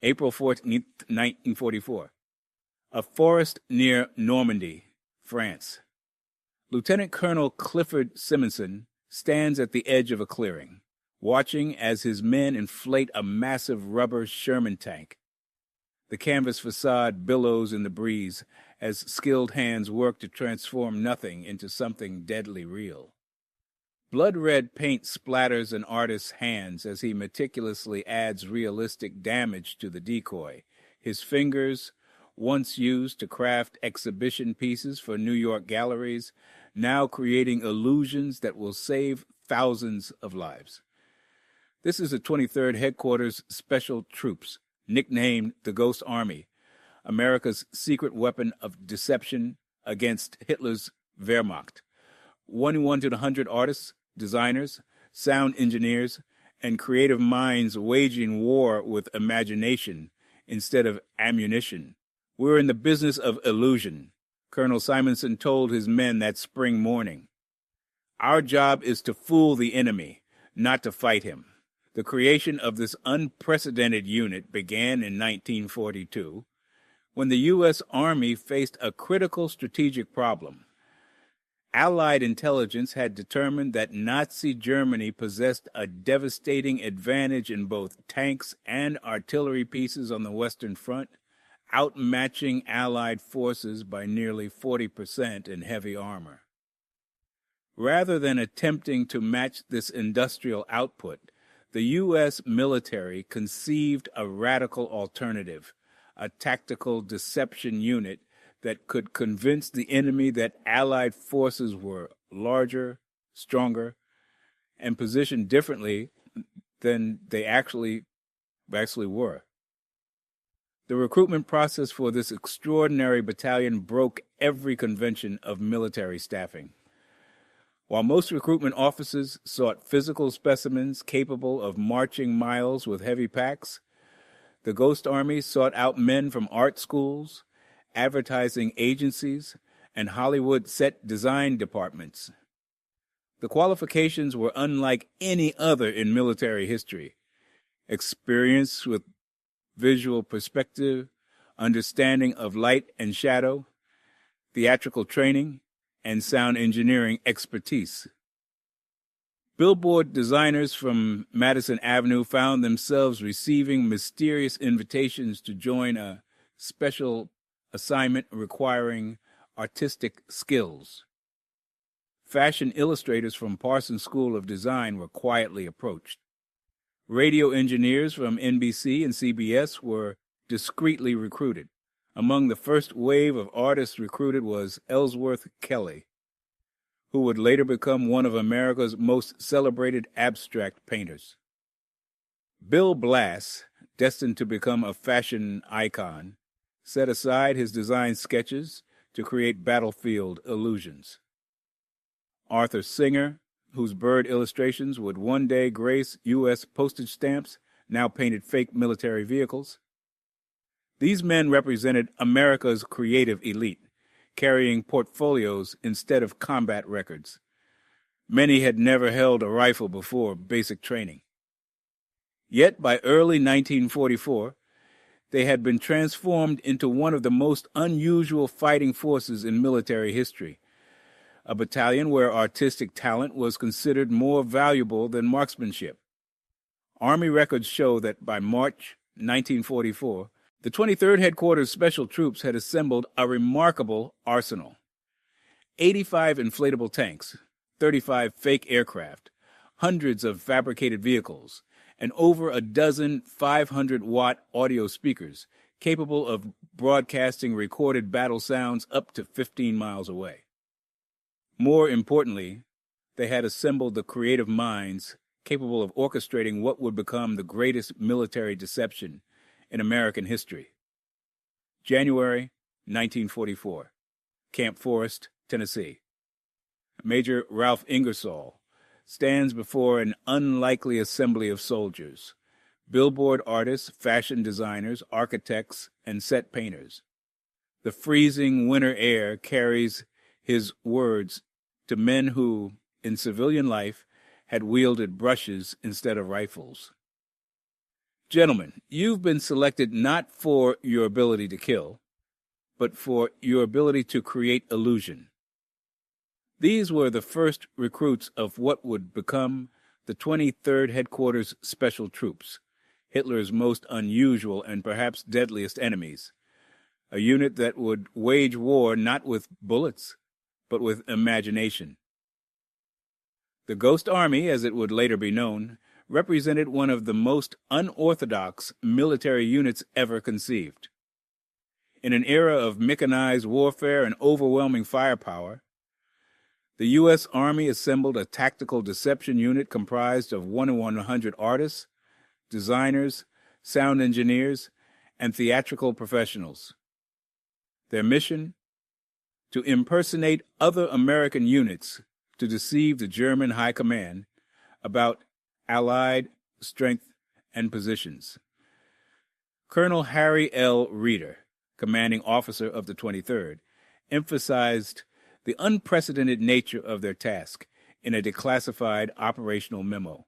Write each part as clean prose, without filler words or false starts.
April 14th, 1944. A forest near Normandy, France. Lieutenant Colonel Clifford Simonson stands at the edge of a clearing, watching as his men inflate a massive rubber Sherman tank. The canvas facade billows in the breeze as skilled hands work to transform nothing into something deadly real. Blood-red paint splatters an artist's hands as he meticulously adds realistic damage to the decoy. His fingers, once used to craft exhibition pieces for New York galleries, now creating illusions that will save thousands of lives. This is the 23rd Headquarters Special Troops, nicknamed the Ghost Army, America's secret weapon of deception against Hitler's Wehrmacht. 100 artists, designers, sound engineers, and creative minds waging war with imagination instead of ammunition. We're in the business of illusion, Colonel Simonson told his men that spring morning. Our job is to fool the enemy, not to fight him. The creation of this unprecedented unit began in 1942, when the U.S. Army faced a critical strategic problem. Allied intelligence had determined that Nazi Germany possessed a devastating advantage in both tanks and artillery pieces on the Western Front, outmatching Allied forces by nearly 40% in heavy armor. Rather than attempting to match this industrial output, the U.S. military conceived a radical alternative, a tactical deception unit that could convince the enemy that Allied forces were larger, stronger, and positioned differently than they actually were. The recruitment process for this extraordinary battalion broke every convention of military staffing. While most recruitment offices sought physical specimens capable of marching miles with heavy packs, the Ghost Army sought out men from art schools, advertising agencies, and Hollywood set design departments. The qualifications were unlike any other in military history. Experience with visual perspective, understanding of light and shadow, theatrical training, and sound engineering expertise. Billboard designers from Madison Avenue found themselves receiving mysterious invitations to join a special assignment requiring artistic skills. Fashion illustrators from Parsons School of Design were quietly approached. Radio engineers from NBC and CBS were discreetly recruited. Among the first wave of artists recruited was Ellsworth Kelly, who would later become one of America's most celebrated abstract painters. Bill Blass, destined to become a fashion icon, set aside his design sketches to create battlefield illusions. Arthur Singer, whose bird illustrations would one day grace U.S. postage stamps, now painted fake military vehicles. These men represented America's creative elite, carrying portfolios instead of combat records. Many had never held a rifle before basic training. Yet by early 1944, they had been transformed into one of the most unusual fighting forces in military history, a battalion where artistic talent was considered more valuable than marksmanship. Army records show that by March 1944, the 23rd Headquarters Special Troops had assembled a remarkable arsenal. 85 inflatable tanks, 35 fake aircraft, hundreds of fabricated vehicles, and over a dozen 500-watt audio speakers capable of broadcasting recorded battle sounds up to 15 miles away. More importantly, they had assembled the creative minds capable of orchestrating what would become the greatest military deception in American history. January 1944, Camp Forest, Tennessee. Major Ralph Ingersoll stands before an unlikely assembly of soldiers, billboard artists, fashion designers, architects, and set painters. The freezing winter air carries his words to men who, in civilian life, had wielded brushes instead of rifles. Gentlemen, you've been selected not for your ability to kill, but for your ability to create illusion. These were the first recruits of what would become the 23rd Headquarters Special Troops, Hitler's most unusual and perhaps deadliest enemies, a unit that would wage war not with bullets, but with imagination. The Ghost Army, as it would later be known, represented one of the most unorthodox military units ever conceived. In an era of mechanized warfare and overwhelming firepower, the U.S. Army assembled a tactical deception unit comprised of 100 artists, designers, sound engineers, and theatrical professionals. Their mission? To impersonate other American units to deceive the German High Command about Allied strength and positions. Colonel Harry L. Reeder, commanding officer of the 23rd, emphasized the unprecedented nature of their task in a declassified operational memo.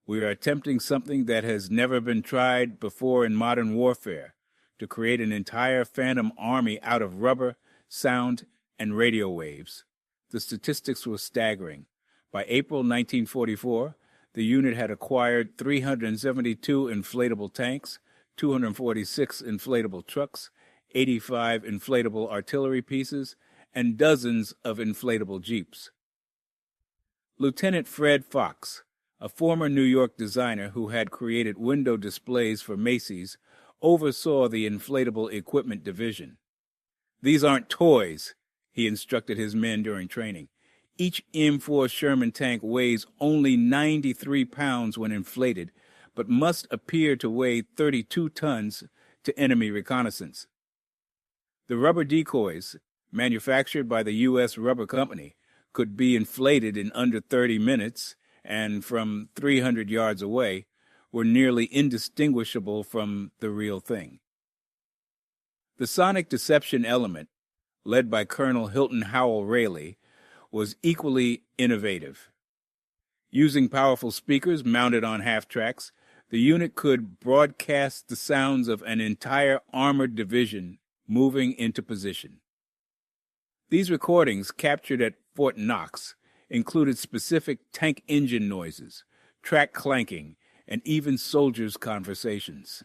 We are attempting something that has never been tried before in modern warfare, to create an entire phantom army out of rubber, sound, and radio waves. The statistics were staggering. By April 1944, the unit had acquired 372 inflatable tanks, 246 inflatable trucks, 85 inflatable artillery pieces, and dozens of inflatable jeeps. Lieutenant Fred Fox, a former New York designer who had created window displays for Macy's, oversaw the inflatable equipment division. "These aren't toys," he instructed his men during training. "Each M4 Sherman tank weighs only 93 pounds when inflated, but must appear to weigh 32 tons to enemy reconnaissance." The rubber decoys, manufactured by the U.S. Rubber Company, could be inflated in under 30 minutes, and from 300 yards away, were nearly indistinguishable from the real thing. The sonic deception element, led by Colonel Hilton Howell Rayleigh, was equally innovative. Using powerful speakers mounted on half-tracks, the unit could broadcast the sounds of an entire armored division moving into position. These recordings, captured at Fort Knox, included specific tank engine noises, track clanking, and even soldiers' conversations.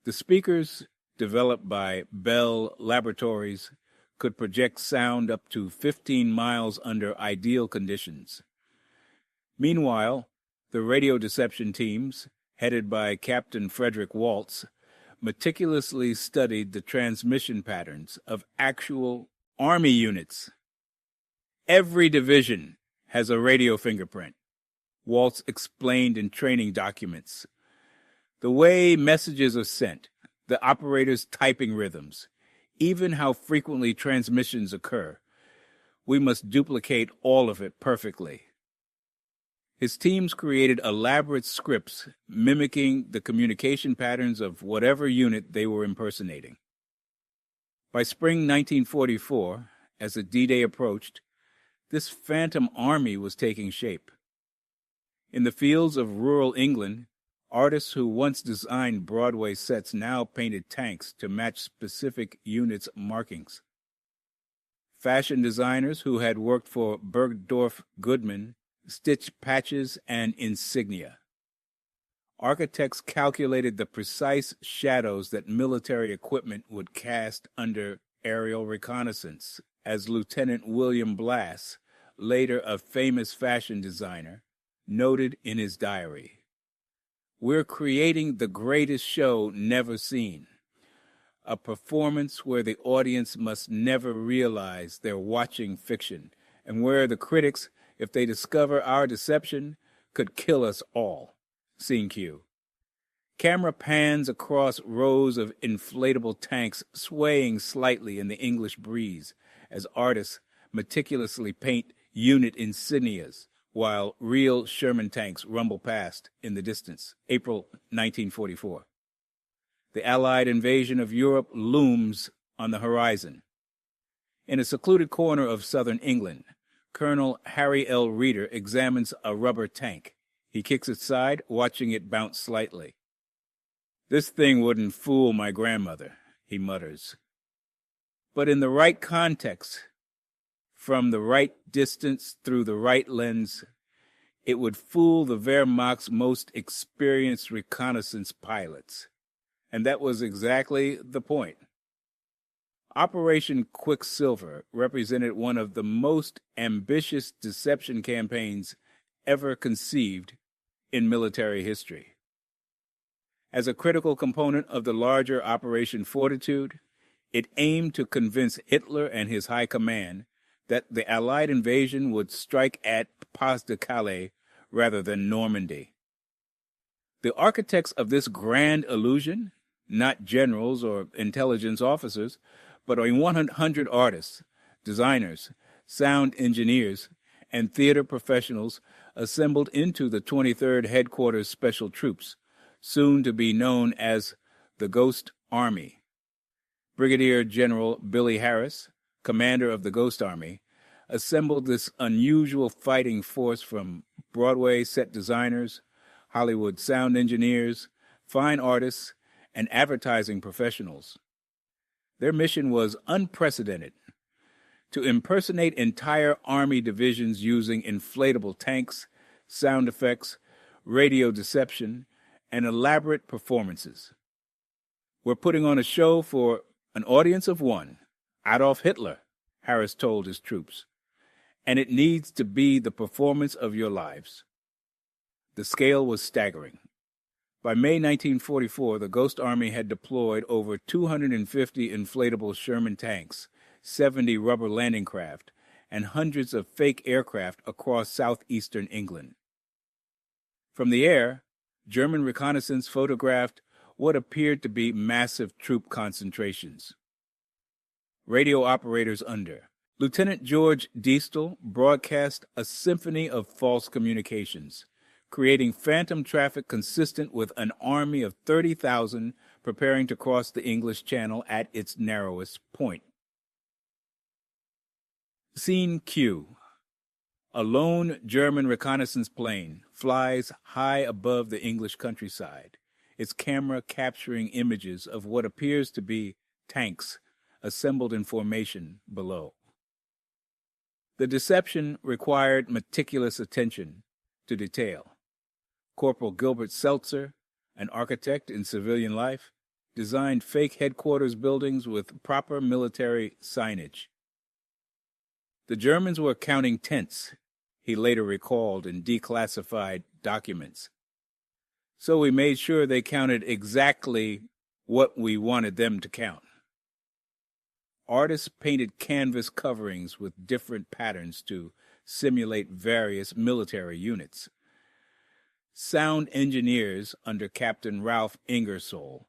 The speakers, developed by Bell Laboratories, could project sound up to 15 miles under ideal conditions. Meanwhile, the radio deception teams, headed by Captain Frederick Waltz, meticulously studied the transmission patterns of actual Army units. "Every division has a radio fingerprint," Waltz explained in training documents. "The way messages are sent, the operator's typing rhythms, even how frequently transmissions occur. We must duplicate all of it perfectly." His teams created elaborate scripts mimicking the communication patterns of whatever unit they were impersonating. By spring 1944, as the D-Day approached, this phantom army was taking shape. In the fields of rural England, artists who once designed Broadway sets now painted tanks to match specific units' markings. Fashion designers who had worked for Bergdorf Goodman stitched patches and insignia. Architects calculated the precise shadows that military equipment would cast under aerial reconnaissance, as Lieutenant William Blass, later a famous fashion designer, noted in his diary. "We're creating the greatest show never seen, a performance where the audience must never realize they're watching fiction, and where the critics, if they discover our deception, could kill us all." Scene cue. Camera pans across rows of inflatable tanks swaying slightly in the English breeze as artists meticulously paint unit insignias, while real Sherman tanks rumble past in the distance. April 1944. The Allied invasion of Europe looms on the horizon. In a secluded corner of southern England, Colonel Harry L. Reeder examines a rubber tank. He kicks its side, watching it bounce slightly. This thing wouldn't fool my grandmother, he mutters. But in the right context, from the right distance through the right lens, it would fool the Wehrmacht's most experienced reconnaissance pilots. And that was exactly the point. Operation Quicksilver represented one of the most ambitious deception campaigns ever conceived in military history. As a critical component of the larger Operation Fortitude, it aimed to convince Hitler and his high command that the Allied invasion would strike at Pas-de-Calais rather than Normandy. The architects of this grand illusion, not generals or intelligence officers, but 100 artists, designers, sound engineers, and theater professionals assembled into the 23rd Headquarters Special Troops, soon to be known as the Ghost Army. Brigadier General Billy Harris, commander of the Ghost Army, assembled this unusual fighting force from Broadway set designers, Hollywood sound engineers, fine artists, and advertising professionals. Their mission was unprecedented: to impersonate entire Army divisions using inflatable tanks, sound effects, radio deception, and elaborate performances. We're putting on a show for an audience of one, Adolf Hitler, Harris told his troops, and it needs to be the performance of your lives. The scale was staggering. By May 1944, the Ghost Army had deployed over 250 inflatable Sherman tanks, 70 rubber landing craft, and hundreds of fake aircraft across southeastern England. From the air, German reconnaissance photographed what appeared to be massive troop concentrations. Radio operators under Lieutenant George Diestel broadcast a symphony of false communications, creating phantom traffic consistent with an army of 30,000 preparing to cross the English Channel at its narrowest point. Scene Q. A lone German reconnaissance plane flies high above the English countryside, its camera capturing images of what appears to be tanks assembled in formation below. The deception required meticulous attention to detail. Corporal Gilbert Seltzer, an architect in civilian life, designed fake headquarters buildings with proper military signage. The Germans were counting tents, he later recalled in declassified documents. So we made sure they counted exactly what we wanted them to count. Artists painted canvas coverings with different patterns to simulate various military units. Sound engineers under Captain Ralph Ingersoll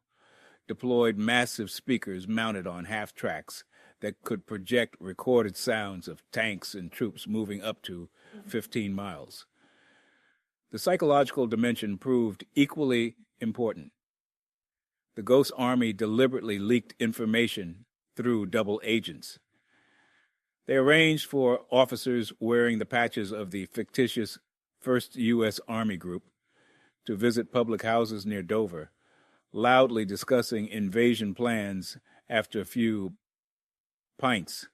deployed massive speakers mounted on half-tracks that could project recorded sounds of tanks and troops moving up to 15 miles. The psychological dimension proved equally important. The Ghost Army deliberately leaked information through double agents. They arranged for officers wearing the patches of the fictitious 1st U.S. Army Group to visit public houses near Dover, loudly discussing invasion plans after a few pints.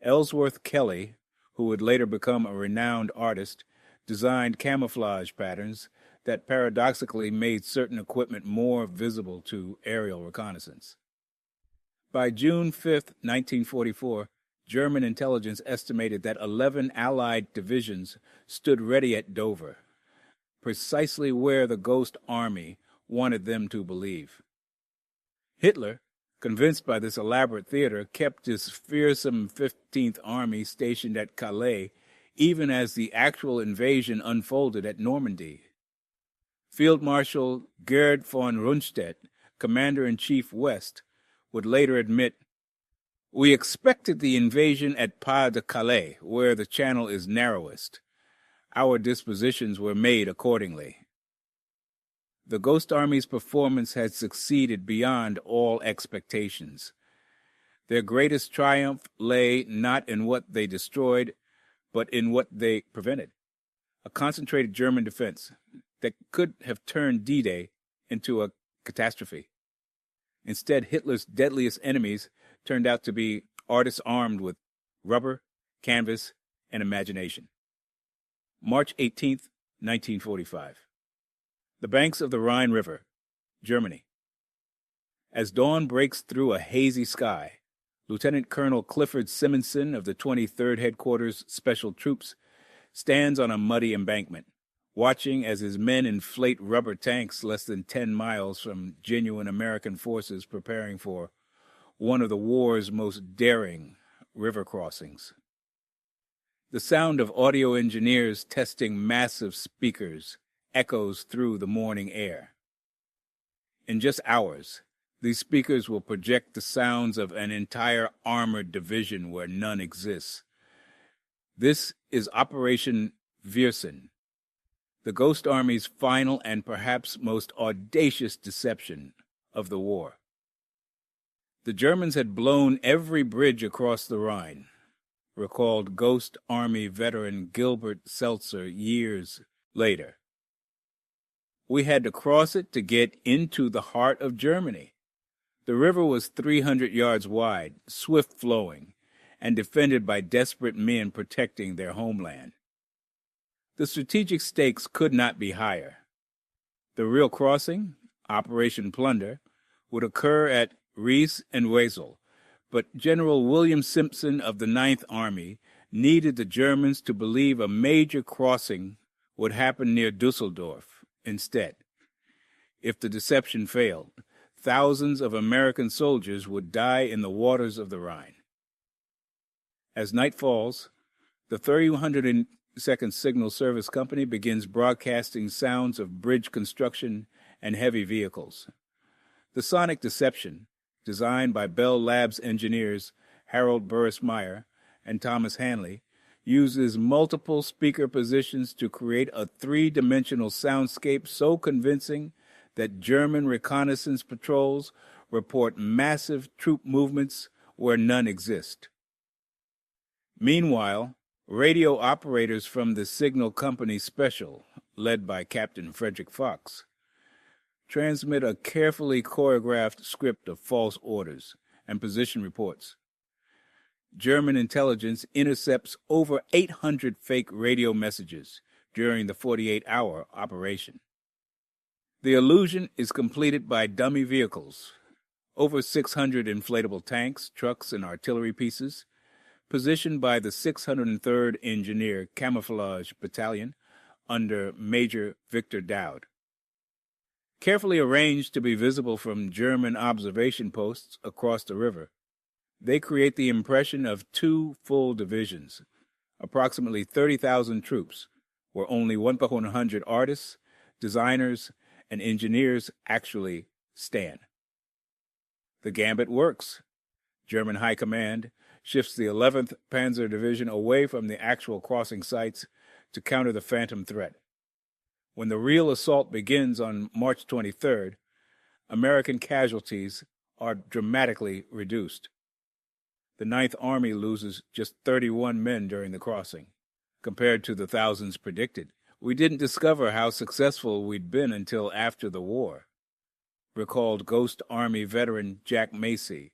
Ellsworth Kelly, who would later become a renowned artist, designed camouflage patterns that paradoxically made certain equipment more visible to aerial reconnaissance. By June 5, 1944, German intelligence estimated that 11 Allied divisions stood ready at Dover, precisely where the Ghost Army wanted them to believe. Hitler, convinced by this elaborate theater, kept his fearsome 15th Army stationed at Calais, even as the actual invasion unfolded at Normandy. Field Marshal Gerd von Rundstedt, Commander-in-Chief West, would later admit, "We expected the invasion at Pas-de-Calais, where the channel is narrowest. Our dispositions were made accordingly." The Ghost Army's performance had succeeded beyond all expectations. Their greatest triumph lay not in what they destroyed, but in what they prevented. A concentrated German defense that could have turned D-Day into a catastrophe. Instead, Hitler's deadliest enemies turned out to be artists armed with rubber, canvas, and imagination. March 18th, 1945. The banks of the Rhine River, Germany. As dawn breaks through a hazy sky, Lieutenant Colonel Clifford Simonson of the 23rd Headquarters Special Troops stands on a muddy embankment, watching as his men inflate rubber tanks less than 10 miles from genuine American forces preparing for one of the war's most daring river crossings. The sound of audio engineers testing massive speakers echoes through the morning air. In just hours, these speakers will project the sounds of an entire armored division where none exists. This is Operation Viersen, the Ghost Army's final and perhaps most audacious deception of the war. The Germans had blown every bridge across the Rhine, recalled Ghost Army veteran Gilbert Seltzer years later. We had to cross it to get into the heart of Germany. The river was 300 yards wide, swift-flowing, and defended by desperate men protecting their homeland. The strategic stakes could not be higher. The real crossing, Operation Plunder, would occur at Reis and Wesel, but General William Simpson of the Ninth Army needed the Germans to believe a major crossing would happen near Dusseldorf instead. If the deception failed, thousands of American soldiers would die in the waters of the Rhine. As night falls, the 302nd Signal Service Company begins broadcasting sounds of bridge construction and heavy vehicles. The sonic deception, designed by Bell Labs engineers Harold Burris Meyer and Thomas Hanley, uses multiple speaker positions to create a three-dimensional soundscape so convincing that German reconnaissance patrols report massive troop movements where none exist. Meanwhile, radio operators from the Signal Company Special, led by Captain Frederick Fox, transmit a carefully choreographed script of false orders and position reports. German intelligence intercepts over 800 fake radio messages during the 48-hour operation. The illusion is completed by dummy vehicles, over 600 inflatable tanks, trucks, and artillery pieces, positioned by the 603rd Engineer Camouflage Battalion under Major Victor Dowd. Carefully arranged to be visible from German observation posts across the river, they create the impression of two full divisions, approximately 30,000 troops, where only 100 artists, designers, and engineers actually stand. The gambit works. German High Command shifts the 11th Panzer Division away from the actual crossing sites to counter the phantom threat. When the real assault begins on March 23rd, American casualties are dramatically reduced. The Ninth Army loses just 31 men during the crossing, compared to the thousands predicted. We didn't discover how successful we'd been until after the war, recalled Ghost Army veteran Jack Macy.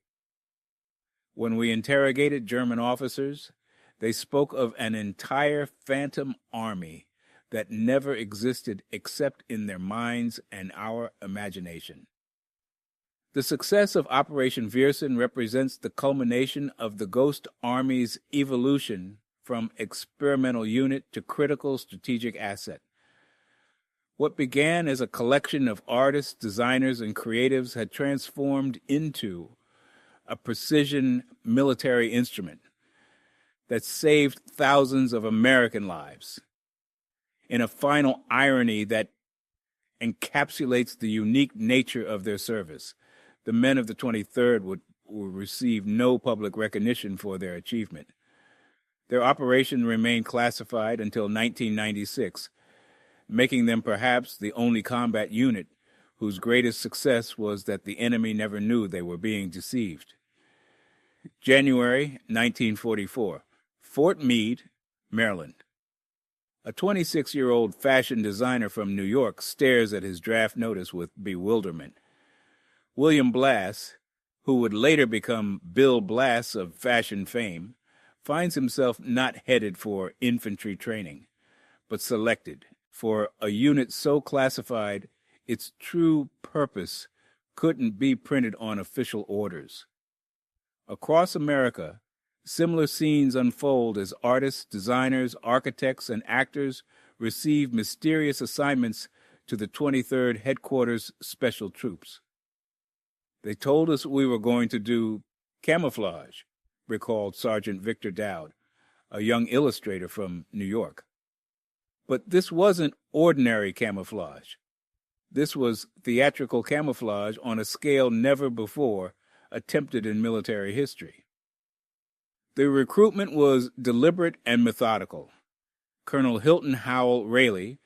When we interrogated German officers, they spoke of an entire phantom army that never existed except in their minds and our imagination. The success of Operation Viersen represents the culmination of the Ghost Army's evolution from experimental unit to critical strategic asset. What began as a collection of artists, designers, and creatives had transformed into a precision military instrument that saved thousands of American lives. In a final irony that encapsulates the unique nature of their service, the men of the 23rd would receive no public recognition for their achievement. Their operation remained classified until 1996, making them perhaps the only combat unit whose greatest success was that the enemy never knew they were being deceived. January 1944, Fort Meade, Maryland. A 26-year-old fashion designer from New York stares at his draft notice with bewilderment. William Blass, who would later become Bill Blass of fashion fame, finds himself not headed for infantry training, but selected for a unit so classified its true purpose couldn't be printed on official orders. Across America, similar scenes unfold as artists, designers, architects, and actors receive mysterious assignments to the 23rd Headquarters Special Troops. They told us we were going to do camouflage, recalled Sergeant Victor Dowd, a young illustrator from New York. But this wasn't ordinary camouflage. This was theatrical camouflage on a scale never before attempted in military history. The recruitment was deliberate and methodical. Colonel Hilton Howell Rayleigh,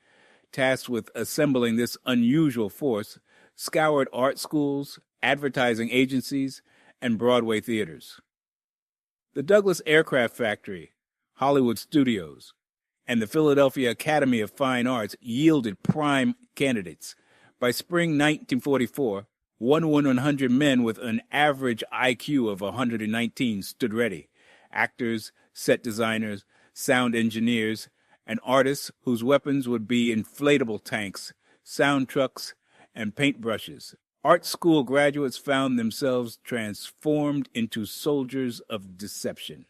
tasked with assembling this unusual force, scoured art schools, advertising agencies, and Broadway theaters. The Douglas Aircraft Factory, Hollywood Studios, and the Philadelphia Academy of Fine Arts yielded prime candidates. By spring 1944, 100 men with an average IQ of 119 stood ready. Actors, set designers, sound engineers, and artists whose weapons would be inflatable tanks, sound trucks, and paintbrushes. Art school graduates found themselves transformed into soldiers of deception.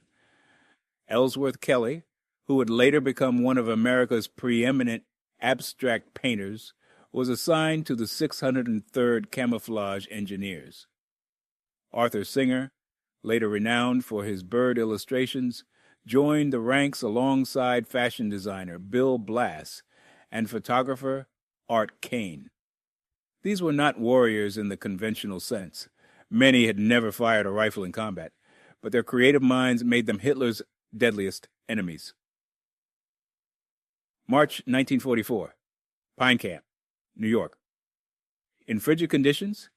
Ellsworth Kelly, who would later become one of America's preeminent abstract painters, was assigned to the 603rd Camouflage Engineers. Arthur Singer, later renowned for his bird illustrations, joined the ranks alongside fashion designer Bill Blass and photographer Art Kane. These were not warriors in the conventional sense. Many had never fired a rifle in combat, but their creative minds made them Hitler's deadliest enemies. March 1944, Pine Camp, New York. In frigid conditions,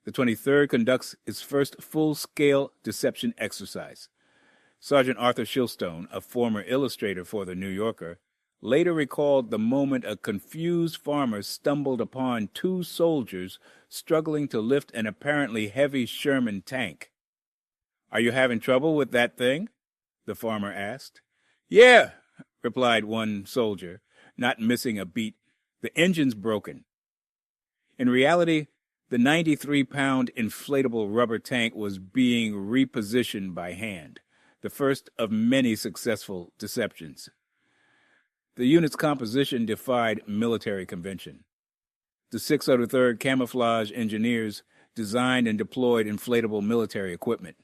the 23rd conducts its first full-scale deception exercise. Sergeant Arthur Shilstone, a former illustrator for The New Yorker, later recalled the moment a confused farmer stumbled upon two soldiers struggling to lift an apparently heavy Sherman tank. "Are you having trouble with that thing?" the farmer asked. "Yeah," replied one soldier, not missing a beat. "The engine's broken." In reality, the 93-pound inflatable rubber tank was being repositioned by hand, the first of many successful deceptions. The unit's composition defied military convention. The 603rd Camouflage Engineers designed and deployed inflatable military equipment.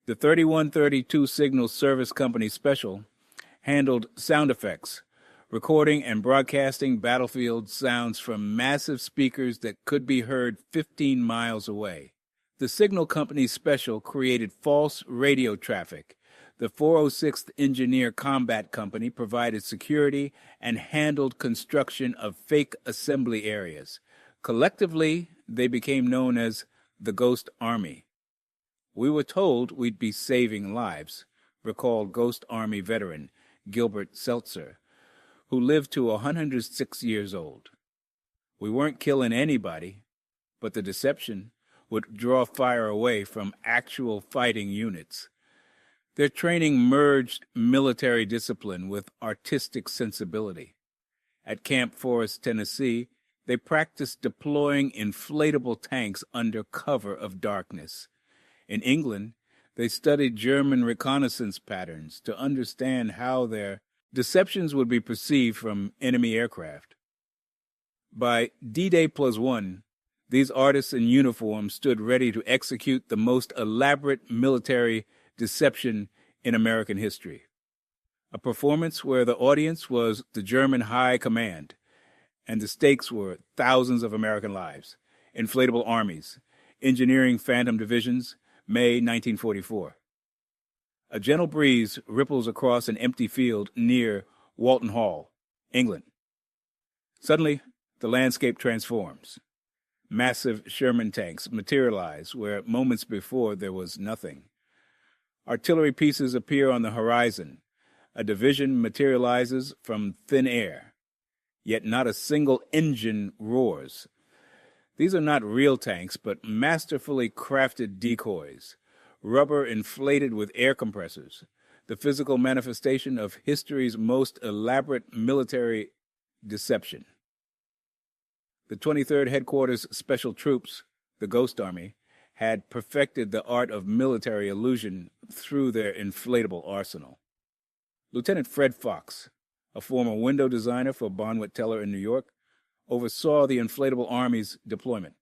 The 3132 Signal Service Company Special handled sound effects, recording and broadcasting battlefield sounds from massive speakers that could be heard 15 miles away. The Signal Company Special created false radio traffic. The 406th Engineer Combat Company provided security and handled construction of fake assembly areas. Collectively, they became known as the Ghost Army. "We were told we'd be saving lives," recalled Ghost Army veteran Gilbert Seltzer, who lived to 106 years old. "We weren't killing anybody, but the deception would draw fire away from actual fighting units." Their training merged military discipline with artistic sensibility. At Camp Forest, Tennessee, they practiced deploying inflatable tanks under cover of darkness. In England, they studied German reconnaissance patterns to understand how their deceptions would be perceived from enemy aircraft. By D-Day +1, these artists in uniform stood ready to execute the most elaborate military deception in American history. A performance where the audience was the German High Command, and the stakes were thousands of American lives. Inflatable armies, engineering phantom divisions, May 1944. A gentle breeze ripples across an empty field near Walton Hall, England. Suddenly, the landscape transforms. Massive Sherman tanks materialize where moments before there was nothing. Artillery pieces appear on the horizon. A division materializes from thin air. Yet not a single engine roars. These are not real tanks, but masterfully crafted decoys, rubber inflated with air compressors, the physical manifestation of history's most elaborate military deception. The 23rd Headquarters Special Troops, the Ghost Army, had perfected the art of military illusion through their inflatable arsenal. Lieutenant Fred Fox, a former window designer for Bonwit Teller in New York, oversaw the inflatable army's deployment.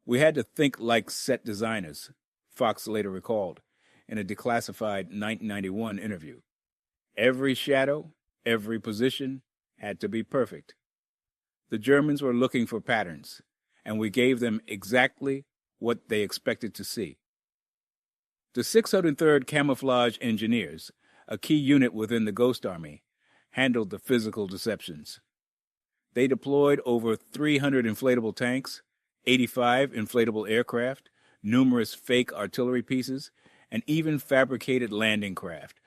"We had to think like set designers," Fox later recalled in a declassified 1991 interview. "Every shadow, every position had to be perfect. The Germans were looking for patterns, and we gave them exactly what they expected to see." The 603rd Camouflage Engineers, a key unit within the Ghost Army, handled the physical deceptions. They deployed over 300 inflatable tanks, 85 inflatable aircraft, numerous fake artillery pieces, and even fabricated landing craft.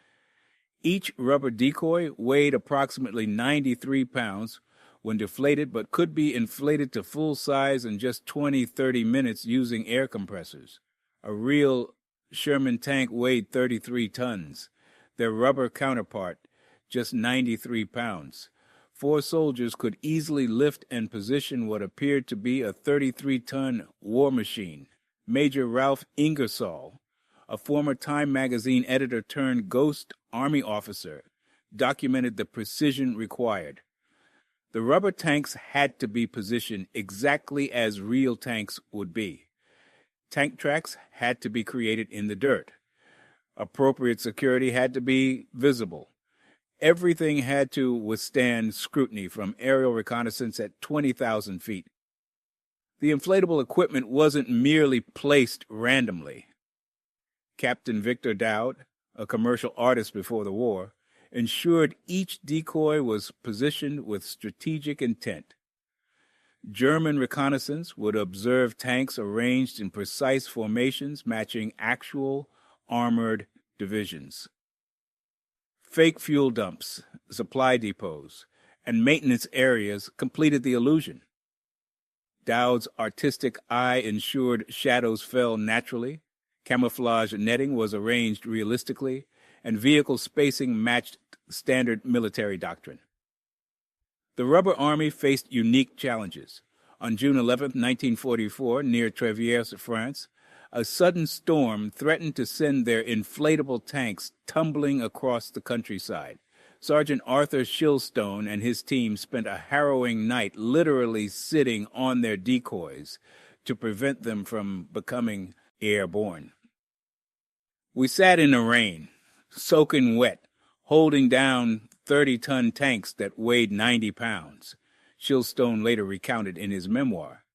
Each rubber decoy weighed approximately 93 pounds when deflated, but could be inflated to full size in just 20-30 minutes using air compressors. A real Sherman tank weighed 33 tons. Their rubber counterpart, just 93 pounds. 4 soldiers could easily lift and position what appeared to be a 33-ton war machine. Major Ralph Ingersoll, a former Time magazine editor turned Ghost Army officer, documented the precision required. The rubber tanks had to be positioned exactly as real tanks would be. Tank tracks had to be created in the dirt. Appropriate security had to be visible. Everything had to withstand scrutiny from aerial reconnaissance at 20,000 feet. The inflatable equipment wasn't merely placed randomly. Captain Victor Dowd, a commercial artist before the war, ensured each decoy was positioned with strategic intent. German reconnaissance would observe tanks arranged in precise formations matching actual armored divisions. Fake fuel dumps, supply depots, and maintenance areas completed the illusion. Dowd's artistic eye ensured shadows fell naturally, camouflage netting was arranged realistically, and vehicle spacing matched standard military doctrine. The rubber army faced unique challenges. On June 11, 1944, near Treviers, France, a sudden storm threatened to send their inflatable tanks tumbling across the countryside. Sergeant Arthur Shillstone and his team spent a harrowing night literally sitting on their decoys to prevent them from becoming airborne. "We sat in the rain, soaking wet, holding down 30-ton tanks that weighed 90 pounds, Shillstone later recounted in his memoir.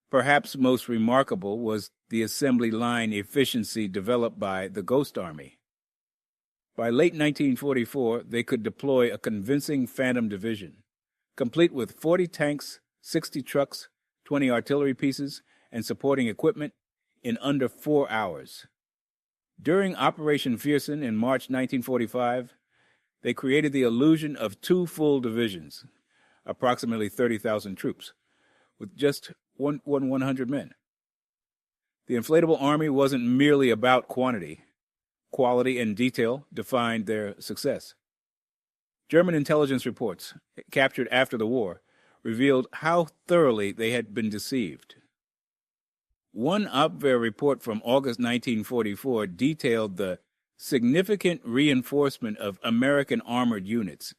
Perhaps most remarkable was the assembly line efficiency developed by the Ghost Army. By late 1944, they could deploy a convincing Phantom Division, complete with 40 tanks, 60 trucks, 20 artillery pieces, and supporting equipment in under 4 hours. During Operation Fearson in March 1945, they created the illusion of 2 full divisions, approximately 30,000 troops, with just 100 men. The inflatable army wasn't merely about quantity. Quality and detail defined their success. German intelligence reports, captured after the war, revealed how thoroughly they had been deceived. One Abwehr report from August 1944 detailed the significant reinforcement of American armored units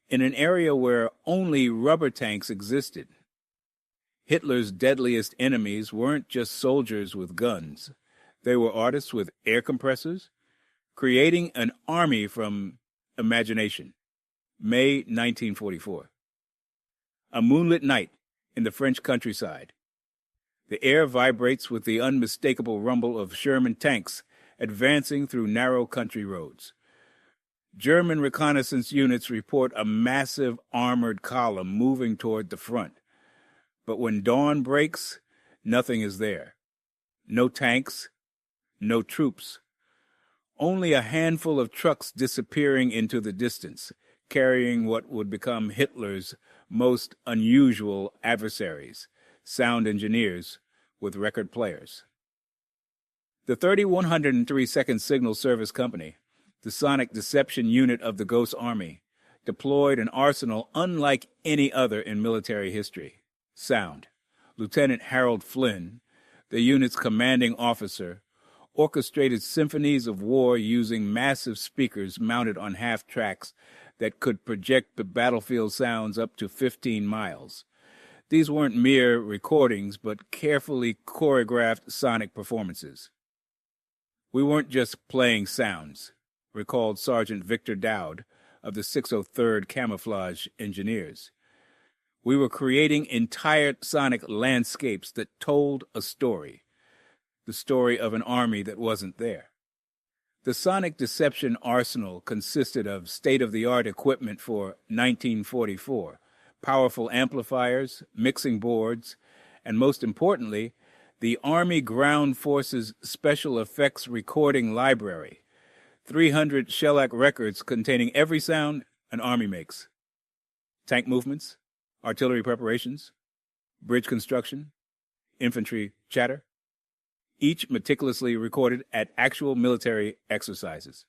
in an area where only rubber tanks existed. Hitler's deadliest enemies weren't just soldiers with guns. They were artists with air compressors, creating an army from imagination. May 1944. A moonlit night in the French countryside. The air vibrates with the unmistakable rumble of Sherman tanks advancing through narrow country roads. German reconnaissance units report a massive armored column moving toward the front. But when dawn breaks, nothing is there. No tanks, no troops. Only a handful of trucks disappearing into the distance, carrying what would become Hitler's most unusual adversaries, sound engineers with record players. The 3103nd Signal Service Company, the sonic deception unit of the Ghost Army, deployed an arsenal unlike any other in military history. Sound. Lieutenant Harold Flynn, the unit's commanding officer, orchestrated symphonies of war using massive speakers mounted on half-tracks that could project the battlefield sounds up to 15 miles. These weren't mere recordings, but carefully choreographed sonic performances. We weren't just playing sounds, recalled Sergeant Victor Dowd of the 603rd Camouflage Engineers. We were creating entire sonic landscapes that told a story, the story of an army that wasn't there. The sonic deception arsenal consisted of state-of-the-art equipment for 1944, powerful amplifiers, mixing boards, and most importantly, the Army Ground Forces Special Effects Recording Library, 300 shellac records containing every sound an Army makes. Tank movements, artillery preparations, bridge construction, infantry chatter, each meticulously recorded at actual military exercises.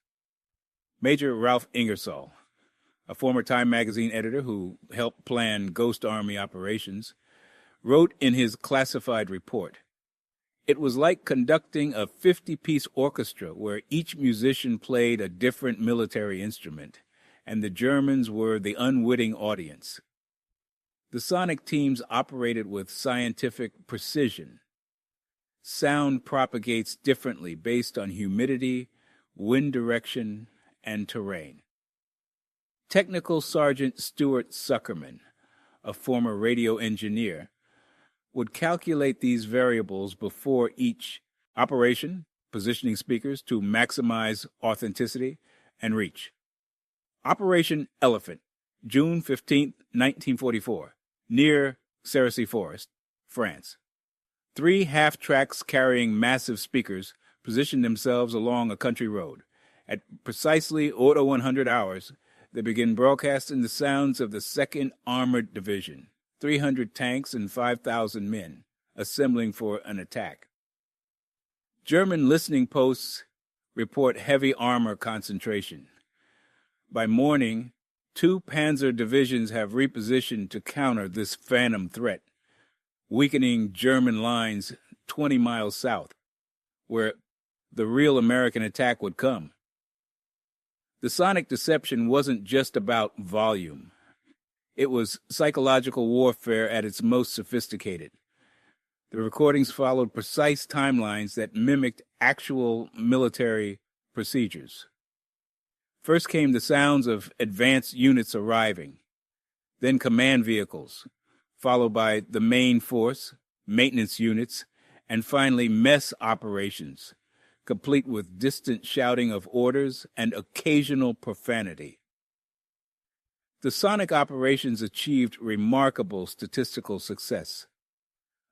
Major Ralph Ingersoll, a former Time magazine editor who helped plan Ghost Army operations, wrote in his classified report, "It was like conducting a 50-piece orchestra where each musician played a different military instrument, and the Germans were the unwitting audience." The sonic teams operated with scientific precision. Sound propagates differently based on humidity, wind direction, and terrain. Technical Sergeant Stuart Suckerman, a former radio engineer, would calculate these variables before each operation, positioning speakers to maximize authenticity and reach. Operation Elephant, June 15, 1944, near Cerisy Forest, France. 3 half-tracks carrying massive speakers positioned themselves along a country road. At precisely Order 100 hours, they begin broadcasting the sounds of the 2nd Armored Division, 300 tanks and 5,000 men, assembling for an attack. German listening posts report heavy armor concentration. By morning, 2 panzer divisions have repositioned to counter this phantom threat, weakening German lines 20 miles south, where the real American attack would come. The sonic deception wasn't just about volume. It was psychological warfare at its most sophisticated. The recordings followed precise timelines that mimicked actual military procedures. First came the sounds of advanced units arriving, then command vehicles, followed by the main force, maintenance units, and finally mess operations, complete with distant shouting of orders and occasional profanity. The sonic operations achieved remarkable statistical success.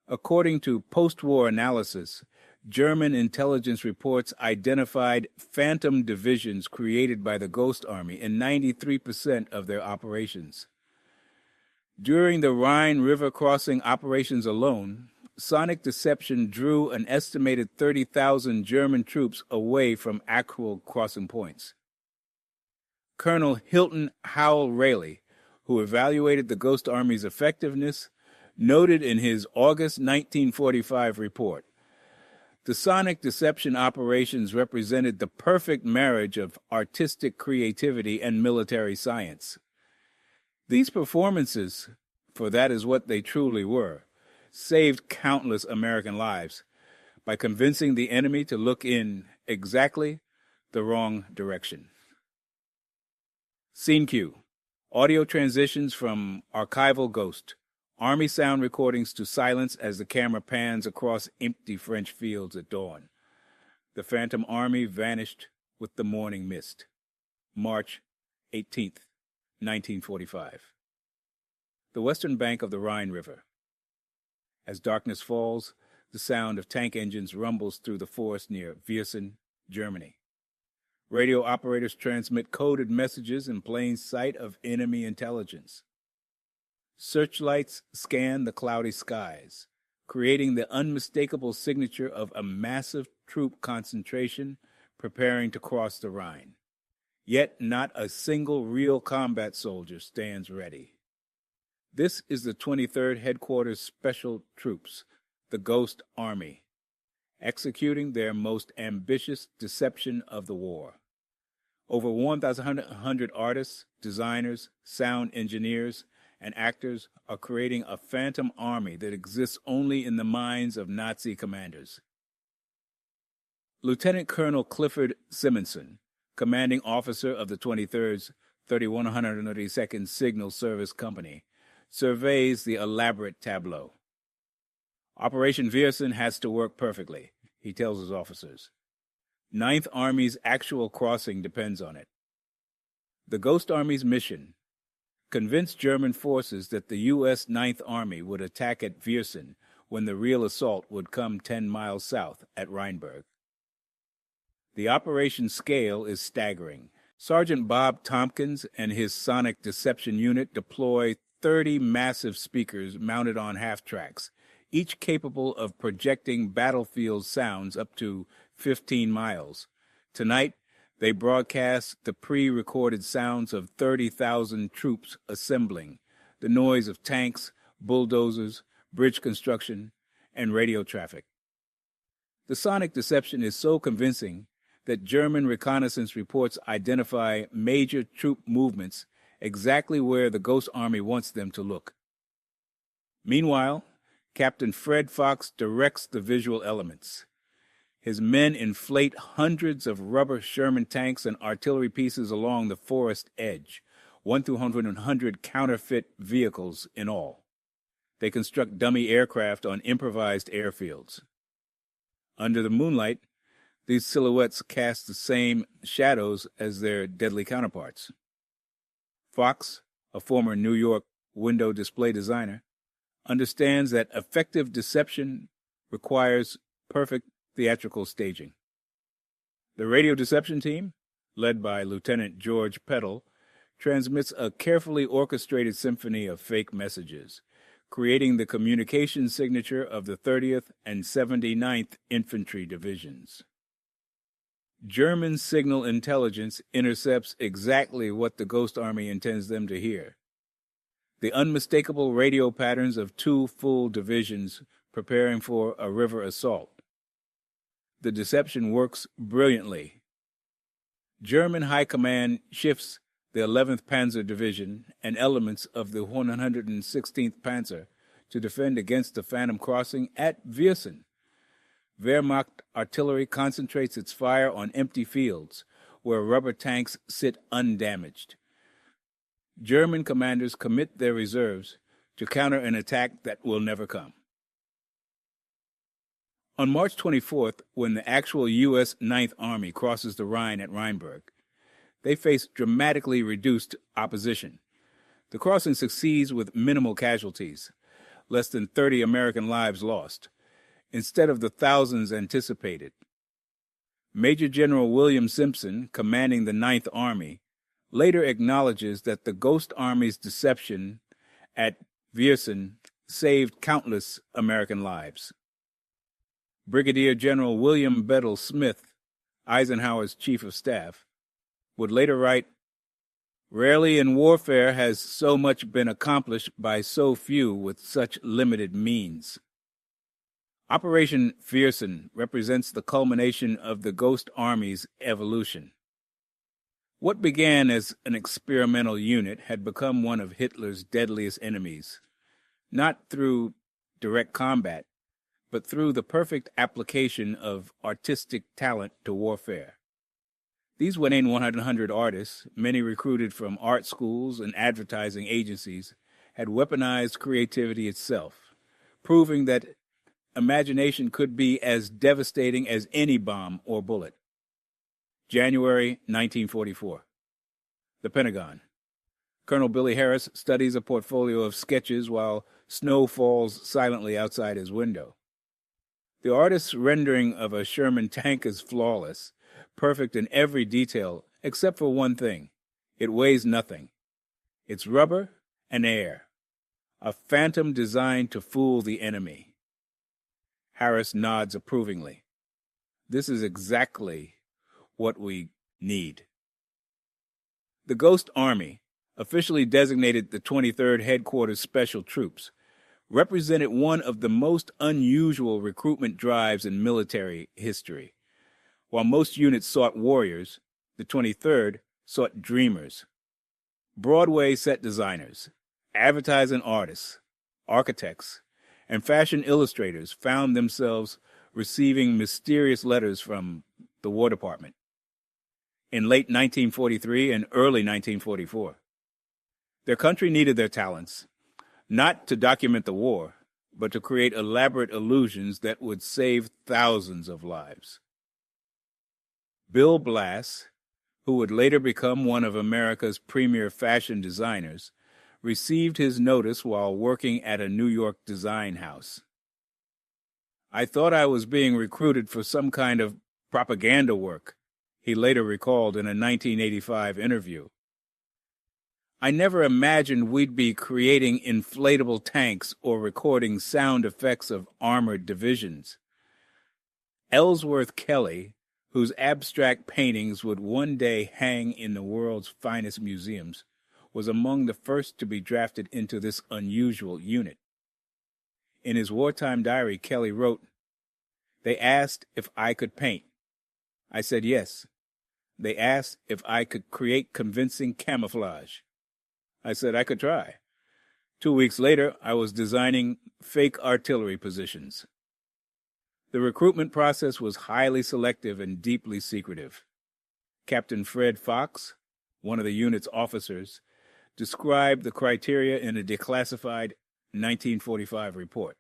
According to post-war analysis, German intelligence reports identified phantom divisions created by the Ghost Army in 93% of their operations. During the Rhine River crossing operations alone, sonic deception drew an estimated 30,000 German troops away from actual crossing points. Colonel Hilton Howell Rayleigh, who evaluated the Ghost Army's effectiveness, noted in his August 1945 report, "The sonic deception operations represented the perfect marriage of artistic creativity and military science. These performances, for that is what they truly were, saved countless American lives by convincing the enemy to look in exactly the wrong direction." Scene cue. Audio transitions from archival Ghost. Army sound recordings to silence as the camera pans across empty French fields at dawn. The Phantom Army vanished with the morning mist. March 18th, 1945. The western bank of the Rhine River. As darkness falls, the sound of tank engines rumbles through the forest near Viersen, Germany. Radio operators transmit coded messages in plain sight of enemy intelligence. Searchlights scan the cloudy skies. creating the unmistakable signature of a massive troop concentration preparing to cross the Rhine. Yet not a single real combat soldier stands ready. This is the 23rd Headquarters Special Troops, the Ghost Army, executing their most ambitious deception of the war. Over 1,100 artists, designers, sound engineers, and actors are creating a phantom army that exists only in the minds of Nazi commanders. Lieutenant Colonel Clifford Simonson, commanding officer of the 23rd 3132nd Signal Service Company, surveys the elaborate tableau. Operation Viersen has to work perfectly, he tells his officers. 9th Army's actual crossing depends on it. The Ghost Army's mission: convince German forces that the U.S. 9th Army would attack at Viersen when the real assault would come 10 miles south at Rheinberg. The operation scale is staggering. Sergeant Bob Tompkins and his sonic deception unit deploy 30 massive speakers mounted on half-tracks, each capable of projecting battlefield sounds up to 15 miles. Tonight, they broadcast the pre-recorded sounds of 30,000 troops assembling, the noise of tanks, bulldozers, bridge construction, and radio traffic. The sonic deception is so convincing that German reconnaissance reports identify major troop movements exactly where the Ghost Army wants them to look. Meanwhile, Captain Fred Fox directs the visual elements. His men inflate hundreds of rubber Sherman tanks and artillery pieces along the forest edge, 100 counterfeit vehicles in all. They construct dummy aircraft on improvised airfields. Under the moonlight, these silhouettes cast the same shadows as their deadly counterparts. Fox, a former New York window display designer, understands that effective deception requires perfect theatrical staging. The radio deception team, led by Lieutenant George Peddle, transmits a carefully orchestrated symphony of fake messages, creating the communication signature of the 30th and 79th Infantry Divisions. German signal intelligence intercepts exactly what the Ghost Army intends them to hear. The unmistakable radio patterns of 2 full divisions preparing for a river assault. The deception works brilliantly. German High Command shifts the 11th Panzer Division and elements of the 116th Panzer to defend against the Phantom Crossing at Viersen. Wehrmacht artillery concentrates its fire on empty fields where rubber tanks sit undamaged. German commanders commit their reserves to counter an attack that will never come. On March 24th, when the actual U.S. 9th Army crosses the Rhine at Rheinberg, they face dramatically reduced opposition. The crossing succeeds with minimal casualties, less than 30 American lives lost, instead of the thousands anticipated. Major General William Simpson, commanding the 9th Army, later acknowledges that the Ghost Army's deception at Viersen saved countless American lives. Brigadier General William Bedell Smith, Eisenhower's chief of staff, would later write, "Rarely in warfare has so much been accomplished by so few with such limited means." Operation Viersen represents the culmination of the Ghost Army's evolution. What began as an experimental unit had become one of Hitler's deadliest enemies, not through direct combat, but through the perfect application of artistic talent to warfare. These 1,100 artists, many recruited from art schools and advertising agencies, had weaponized creativity itself, proving that imagination could be as devastating as any bomb or bullet. January 1944. The Pentagon. Colonel Billy Harris studies a portfolio of sketches while snow falls silently outside his window. The artist's rendering of a Sherman tank is flawless, perfect in every detail except for one thing. It weighs nothing. It's rubber and air, a phantom designed to fool the enemy. Harris nods approvingly. This is exactly what we need. The Ghost Army, officially designated the 23rd Headquarters Special Troops, represented one of the most unusual recruitment drives in military history. While most units sought warriors, the 23rd sought dreamers. Broadway set designers, advertising artists, architects, and fashion illustrators found themselves receiving mysterious letters from the War Department in late 1943 and early 1944. Their country needed their talents, not to document the war, but to create elaborate illusions that would save thousands of lives. Bill Blass, who would later become one of America's premier fashion designers, received his notice while working at a New York design house. "I thought I was being recruited for some kind of propaganda work," he later recalled in a 1985 interview. "I never imagined we'd be creating inflatable tanks or recording sound effects of armored divisions." Ellsworth Kelly, whose abstract paintings would one day hang in the world's finest museums, was among the first to be drafted into this unusual unit. In his wartime diary, Kelly wrote, "They asked if I could paint. I said yes. They asked if I could create convincing camouflage. I said I could try. 2 weeks later, I was designing fake artillery positions." The recruitment process was highly selective and deeply secretive. Captain Fred Fox, one of the unit's officers, described the criteria in a declassified 1945 report.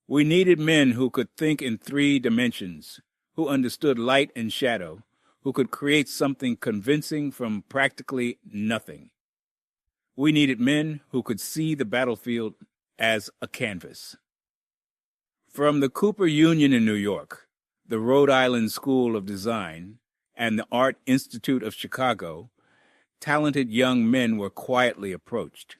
"We needed men who could think in 3 dimensions, who understood light and shadow, who could create something convincing from practically nothing. We needed men who could see the battlefield as a canvas." From the Cooper Union in New York, the Rhode Island School of Design, and the Art Institute of Chicago, talented young men were quietly approached.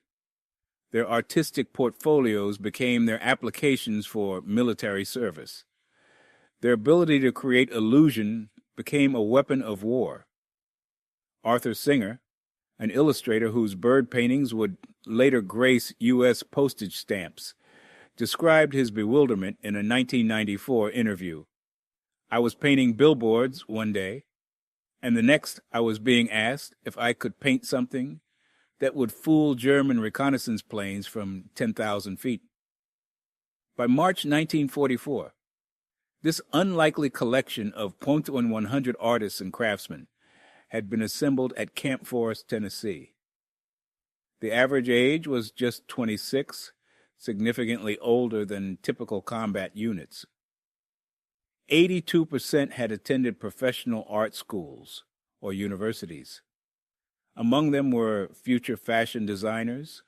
Their artistic portfolios became their applications for military service. Their ability to create illusion became a weapon of war. Arthur Singer, an illustrator whose bird paintings would later grace U.S. postage stamps, described his bewilderment in a 1994 interview. "I was painting billboards one day, and the next I was being asked if I could paint something that would fool German reconnaissance planes from 10,000 feet. By March 1944, this unlikely collection of .100 artists and craftsmen had been assembled at Camp Forest, Tennessee. The average age was just 26, significantly older than typical combat units. 82% had attended professional art schools or universities. Among them were future fashion designers,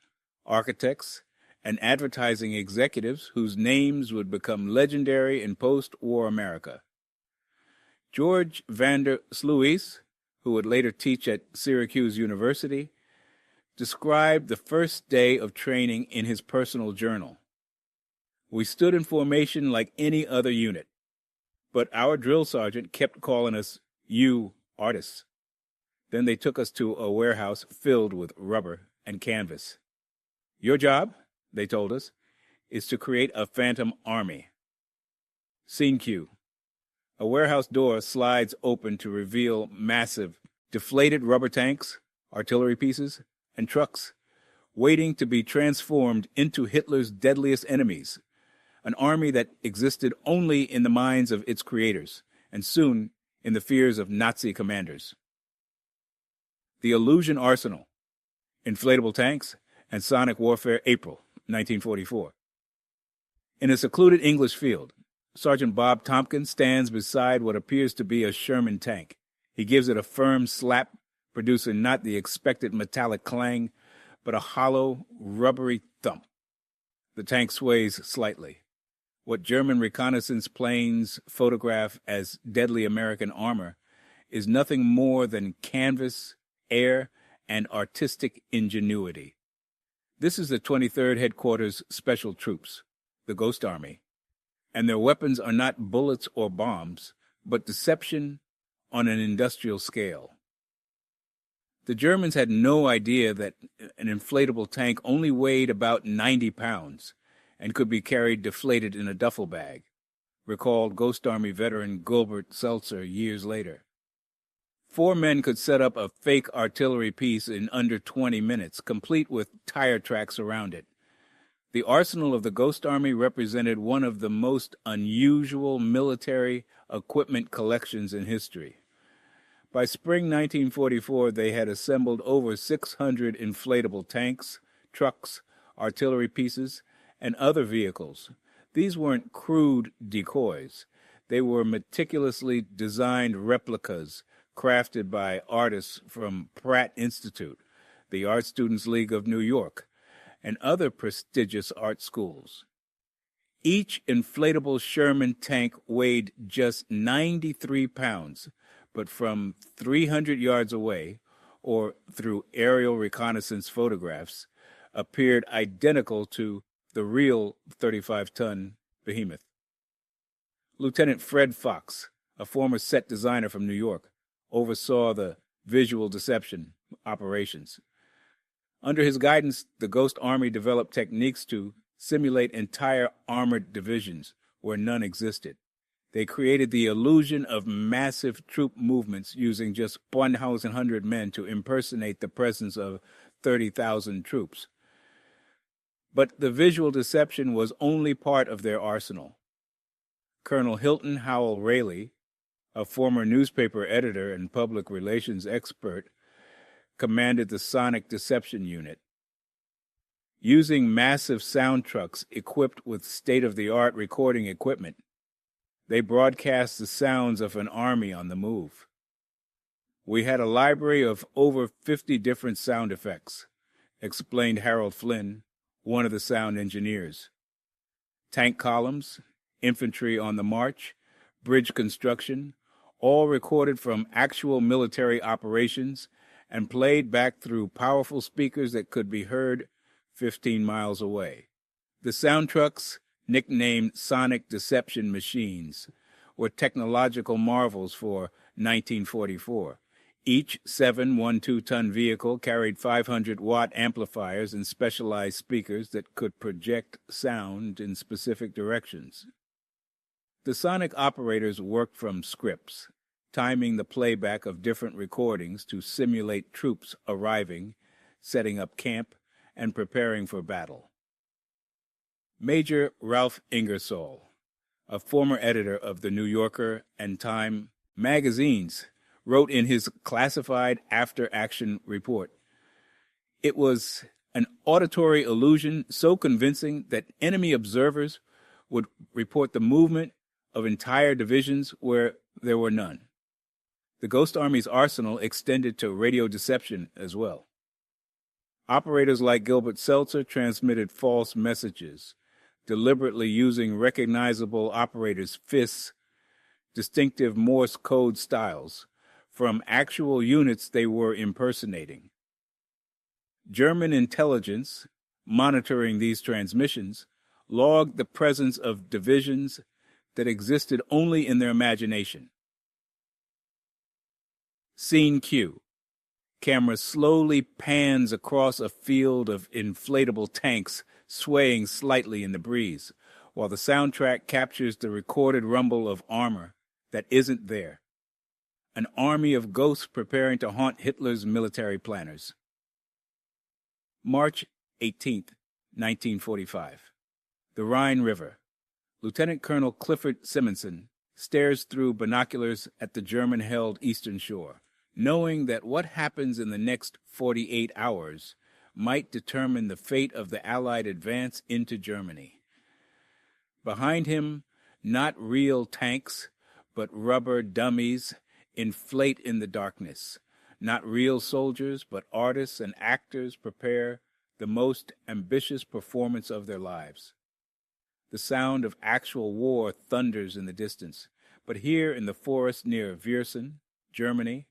architects, and advertising executives whose names would become legendary in post-war America. George Vander Sluis, who would later teach at Syracuse University, described the first day of training in his personal journal. "We stood in formation like any other unit, but our drill sergeant kept calling us, 'You artists.' Then they took us to a warehouse filled with rubber and canvas. 'Your job,' they told us, 'is to create a phantom army.'" Scene cue. A warehouse door slides open to reveal massive, deflated rubber tanks, artillery pieces, and trucks, waiting to be transformed into Hitler's deadliest enemies, an army that existed only in the minds of its creators, and soon in the fears of Nazi commanders. The Illusion Arsenal, Inflatable Tanks, and Sonic Warfare, April 1944. In a secluded English field, Sergeant Bob Tompkins stands beside what appears to be a Sherman tank. He gives it a firm slap, producing not the expected metallic clang, but a hollow, rubbery thump. The tank sways slightly. What German reconnaissance planes photograph as deadly American armor is nothing more than canvas, air, and artistic ingenuity. This is the 23rd Headquarters Special Troops, the Ghost Army, and their weapons are not bullets or bombs, but deception on an industrial scale. The Germans had no idea that an inflatable tank only weighed about 90 pounds and could be carried deflated in a duffel bag, recalled Ghost Army veteran Gilbert Seltzer years later. 4 men could set up a fake artillery piece in under 20 minutes, complete with tire tracks around it. The arsenal of the Ghost Army represented one of the most unusual military equipment collections in history. By spring 1944, they had assembled over 600 inflatable tanks, trucks, artillery pieces, and other vehicles. These weren't crude decoys. They were meticulously designed replicas crafted by artists from Pratt Institute, the Art Students League of New York, and other prestigious art schools. Each inflatable Sherman tank weighed just 93 pounds, but from 300 yards away, or through aerial reconnaissance photographs, appeared identical to the real 35-ton behemoth. Lieutenant Fred Fox, a former set designer from New York, oversaw the visual deception operations. Under his guidance, the Ghost Army developed techniques to simulate entire armored divisions where none existed. They created the illusion of massive troop movements using just 1,100 men to impersonate the presence of 30,000 troops. But the visual deception was only part of their arsenal. Colonel Hilton Howell Rayleigh, a former newspaper editor and public relations expert, commanded the Sonic Deception Unit. Using massive sound trucks equipped with state-of-the-art recording equipment, they broadcast the sounds of an army on the move. We had a library of over 50 different sound effects, explained Harold Flynn, one of the sound engineers. Tank columns, infantry on the march, bridge construction, all recorded from actual military operations and played back through powerful speakers that could be heard 15 miles away. The sound trucks, nicknamed Sonic Deception Machines, were technological marvels for 1944. Each 7 vehicle carried 500-watt amplifiers and specialized speakers that could project sound in specific directions. The sonic operators worked from scripts, timing the playback of different recordings to simulate troops arriving, setting up camp, and preparing for battle. Major Ralph Ingersoll, a former editor of the New Yorker and Time magazines, wrote in his classified after-action report, "It was an auditory illusion so convincing that enemy observers would report the movement of entire divisions where there were none." The Ghost Army's arsenal extended to radio deception as well. Operators like Gilbert Seltzer transmitted false messages, deliberately using recognizable operators' fists, distinctive Morse code styles, from actual units they were impersonating. German intelligence, monitoring these transmissions, logged the presence of divisions that existed only in their imagination. Scene Q. Camera slowly pans across a field of inflatable tanks swaying slightly in the breeze, while the soundtrack captures the recorded rumble of armor that isn't there. An army of ghosts preparing to haunt Hitler's military planners. March 18, 1945. The Rhine River. Lieutenant Colonel Clifford Simonson stares through binoculars at the German-held eastern shore, knowing that what happens in the next 48 hours might determine the fate of the Allied advance into Germany. Behind him, not real tanks, but rubber dummies inflate in the darkness. Not real soldiers, but artists and actors prepare the most ambitious performance of their lives. The sound of actual war thunders in the distance, but here in the forest near Viersen, Germany,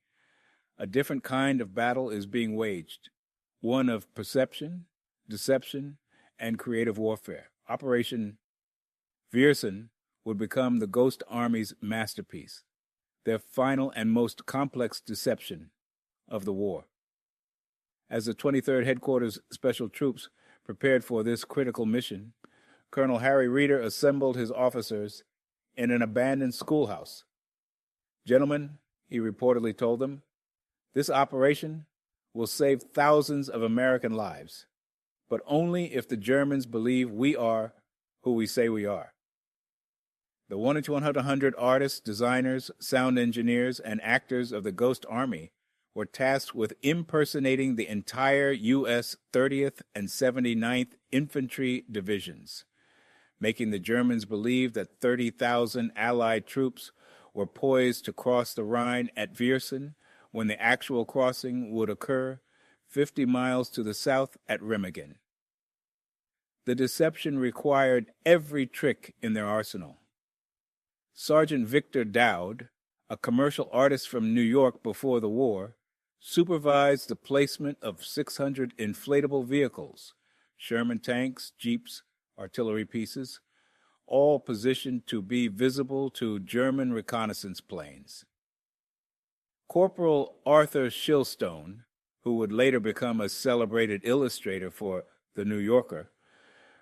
a different kind of battle is being waged, one of perception, deception, and creative warfare. Operation Viersen would become the Ghost Army's masterpiece, their final and most complex deception of the war. As the 23rd Headquarters Special Troops prepared for this critical mission, Colonel Harry Reeder assembled his officers in an abandoned schoolhouse. "Gentlemen," he reportedly told them, "this operation will save thousands of American lives, but only if the Germans believe we are who we say we are." The 1 in 100 artists, designers, sound engineers, and actors of the Ghost Army were tasked with impersonating the entire U.S. 30th and 79th Infantry Divisions, making the Germans believe that 30,000 Allied troops were poised to cross the Rhine at Viersen when the actual crossing would occur 50 miles to the south at Remagen. The deception required every trick in their arsenal. Sergeant Victor Dowd, a commercial artist from New York before the war, supervised the placement of 600 inflatable vehicles, Sherman tanks, jeeps, artillery pieces, all positioned to be visible to German reconnaissance planes. Corporal Arthur Shilstone, who would later become a celebrated illustrator for The New Yorker,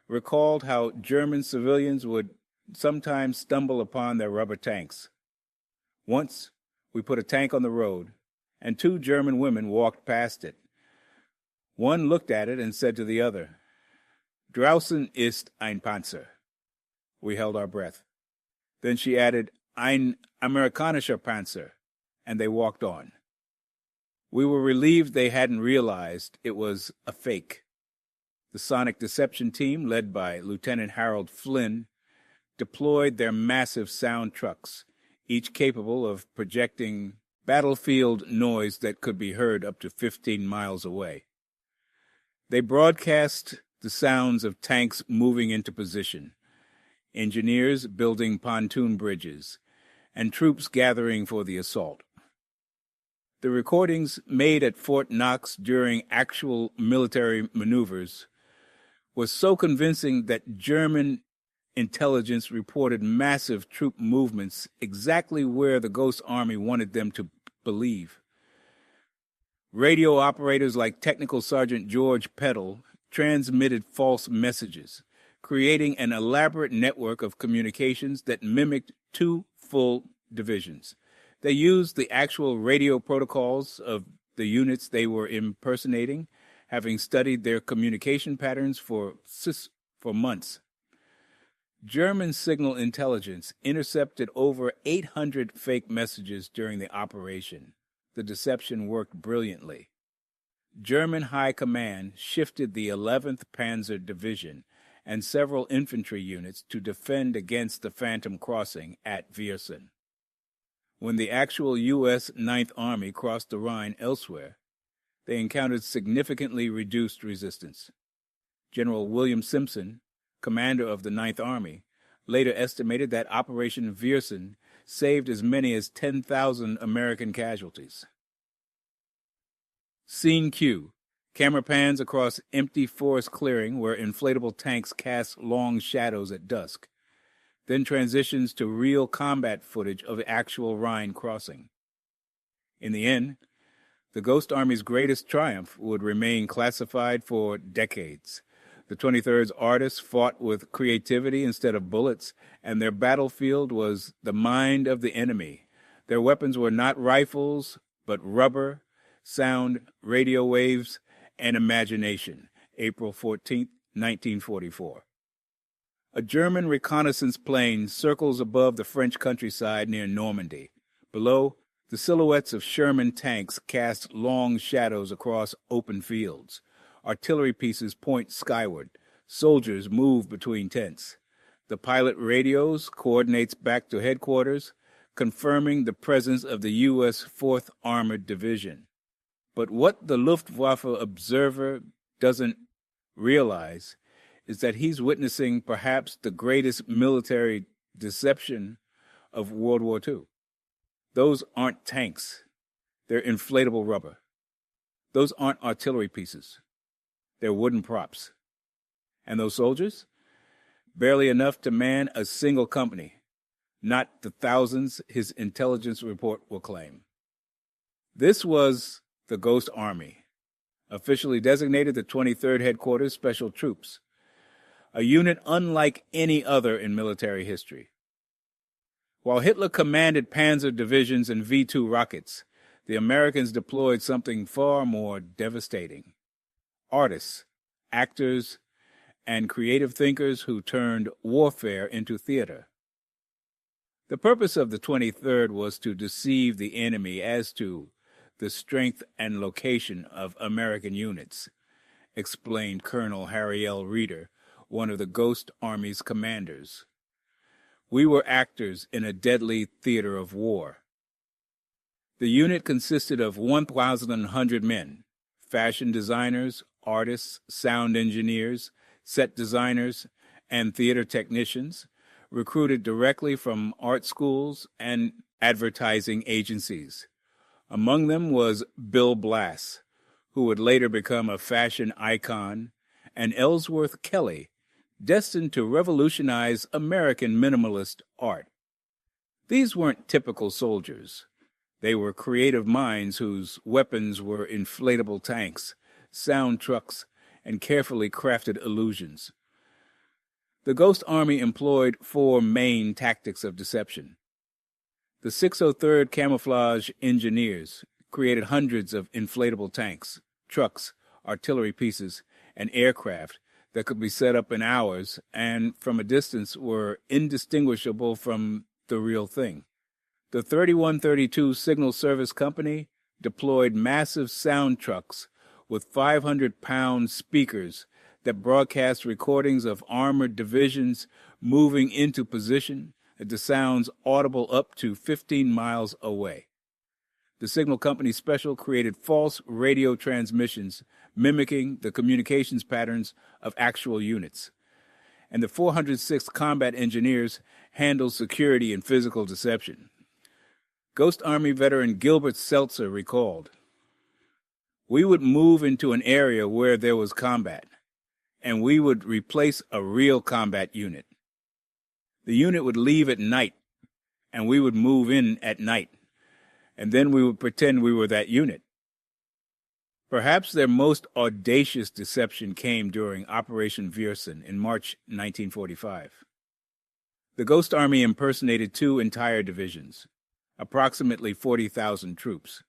recalled how German civilians would sometimes stumble upon their rubber tanks. "Once, we put a tank on the road, and 2 German women walked past it. One looked at it and said to the other, 'Draußen ist ein Panzer.' We held our breath. Then she added, 'Ein amerikanischer Panzer,' and they walked on. We were relieved they hadn't realized it was a fake." The sonic deception team, led by Lieutenant Harold Flynn, deployed their massive sound trucks, each capable of projecting battlefield noise that could be heard up to 15 miles away. They broadcast the sounds of tanks moving into position, engineers building pontoon bridges, and troops gathering for the assault. The recordings made at Fort Knox during actual military maneuvers was so convincing that German intelligence reported massive troop movements exactly where the Ghost Army wanted them to believe. Radio operators like Technical Sergeant George Peddle transmitted false messages, creating an elaborate network of communications that mimicked 2 full divisions. They used the actual radio protocols of the units they were impersonating, having studied their communication patterns for months. German signal intelligence intercepted over 800 fake messages during the operation. The deception worked brilliantly. German High Command shifted the 11th Panzer Division and several infantry units to defend against the Phantom Crossing at Viersen. When the actual U.S. Ninth Army crossed the Rhine elsewhere, they encountered significantly reduced resistance. General William Simpson, commander of the Ninth Army, later estimated that Operation Viersen saved as many as 10,000 American casualties. Scene Q. Camera pans across empty forest clearing where inflatable tanks cast long shadows at dusk, then transitions to real combat footage of the actual Rhine crossing. In the end, the Ghost Army's greatest triumph would remain classified for decades. The 23rd's artists fought with creativity instead of bullets, and their battlefield was the mind of the enemy. Their weapons were not rifles, but rubber, sound, radio waves, and imagination. April 14, 1944. A German reconnaissance plane circles above the French countryside near Normandy. Below, the silhouettes of Sherman tanks cast long shadows across open fields. Artillery pieces point skyward. Soldiers move between tents. The pilot radios coordinates back to headquarters, confirming the presence of the U.S. 4th Armored Division. But what the Luftwaffe observer doesn't realize is that he's witnessing perhaps the greatest military deception of World War II. Those aren't tanks. They're inflatable rubber. Those aren't artillery pieces. They're wooden props. And those soldiers? Barely enough to man a single company. not the thousands his intelligence report will claim. This was the Ghost Army, officially designated the 23rd Headquarters Special Troops, a unit unlike any other in military history. While Hitler commanded panzer divisions and V-2 rockets, the Americans deployed something far more devastating. Artists, actors, and creative thinkers who turned warfare into theater. The purpose of the 23rd was to deceive the enemy as to the strength and location of American units, explained Colonel Harry L. Reeder, one of the Ghost Army's commanders. We were actors in a deadly theater of war. The unit consisted of 1,100 men, fashion designers, artists, sound engineers, set designers, and theater technicians, recruited directly from art schools and advertising agencies. Among them was Bill Blass, who would later become a fashion icon, and Ellsworth Kelly, destined to revolutionize American minimalist art. These weren't typical soldiers. They were creative minds whose weapons were inflatable tanks, sound trucks, and carefully crafted illusions. The Ghost Army employed 4 main tactics of deception. The 603rd Camouflage Engineers created hundreds of inflatable tanks, trucks, artillery pieces, and aircraft that could be set up in hours and from a distance were indistinguishable from the real thing. The 3132 Signal Service Company deployed massive sound trucks with 500-pound speakers that broadcast recordings of armored divisions moving into position at the sounds audible up to 15 miles away. The Signal Company Special created false radio transmissions mimicking the communications patterns of actual units. And the 406th Combat Engineers handled security and physical deception. Ghost Army veteran Gilbert Seltzer recalled, "We would move into an area where there was combat, and we would replace a real combat unit. The unit would leave at night, and we would move in at night, and then we would pretend we were that unit." Perhaps their most audacious deception came during Operation Viersen in March 1945. The Ghost Army impersonated 2 entire divisions, approximately 40,000 troops,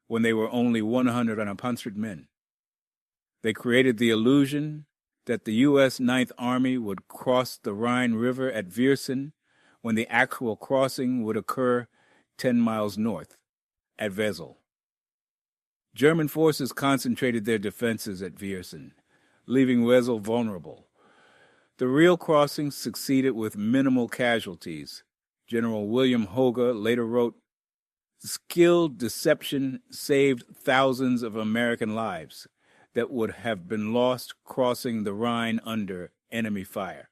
when they were only 100 men. They created the illusion that the U.S. Ninth Army would cross the Rhine River at Viersen when the actual crossing would occur 10 miles north, at Wesel. German forces concentrated their defenses at Viersen, leaving Wesel vulnerable. The real crossing succeeded with minimal casualties. General William Hoge later wrote, "Skilled deception saved thousands of American lives that would have been lost crossing the Rhine under enemy fire."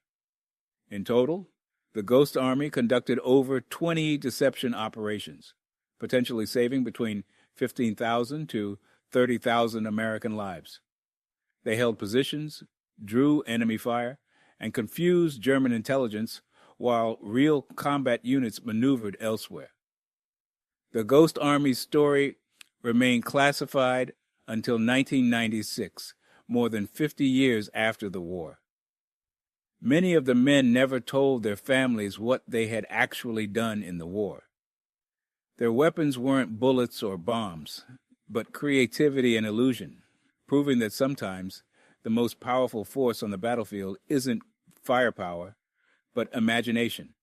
In total, the Ghost Army conducted over 20 deception operations, potentially saving between 15,000 to 30,000 American lives. They held positions, drew enemy fire, and confused German intelligence while real combat units maneuvered elsewhere. The Ghost Army's story remained classified until 1996, more than 50 years after the war. Many of the men never told their families what they had actually done in the war. Their weapons weren't bullets or bombs, but creativity and illusion, proving that sometimes the most powerful force on the battlefield isn't firepower, but imagination.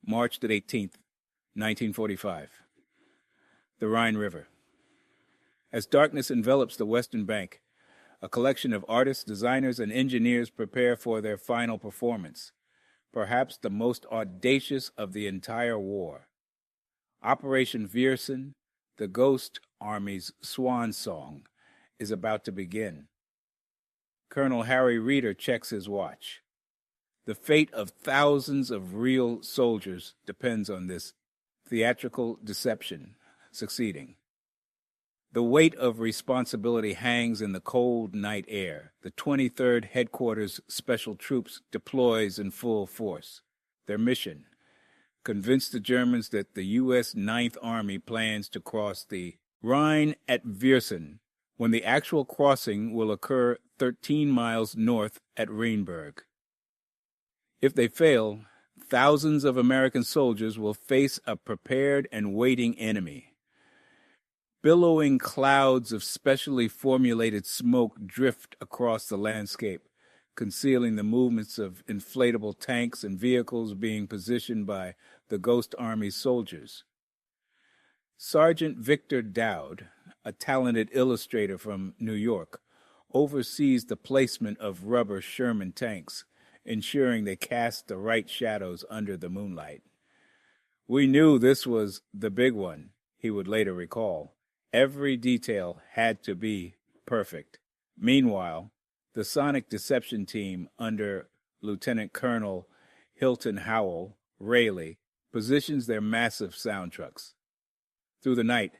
March 18th, 1945. The Rhine River. As darkness envelops the western bank, a collection of artists, designers, and engineers prepare for their final performance, perhaps the most audacious of the entire war. Operation Viersen, the Ghost Army's swan song, is about to begin. Colonel Harry Reeder checks his watch. The fate of thousands of real soldiers depends on this theatrical deception succeeding. The weight of responsibility hangs in the cold night air. The 23rd Headquarters Special Troops deploys in full force. Their mission, convinced the Germans that the U.S. Ninth Army plans to cross the Rhine at Viersen, when the actual crossing will occur 13 miles north at Rheinberg. If they fail, thousands of American soldiers will face a prepared and waiting enemy. Billowing clouds of specially formulated smoke drift across the landscape, concealing the movements of inflatable tanks and vehicles being positioned by the Ghost Army soldiers. Sergeant Victor Dowd, a talented illustrator from New York, oversees the placement of rubber Sherman tanks, ensuring they cast the right shadows under the moonlight. "We knew this was the big one," he would later recall. "Every detail had to be perfect." Meanwhile, the sonic deception team under Lieutenant Colonel Hilton Howell Rayleigh positions their massive sound trucks. Through the night,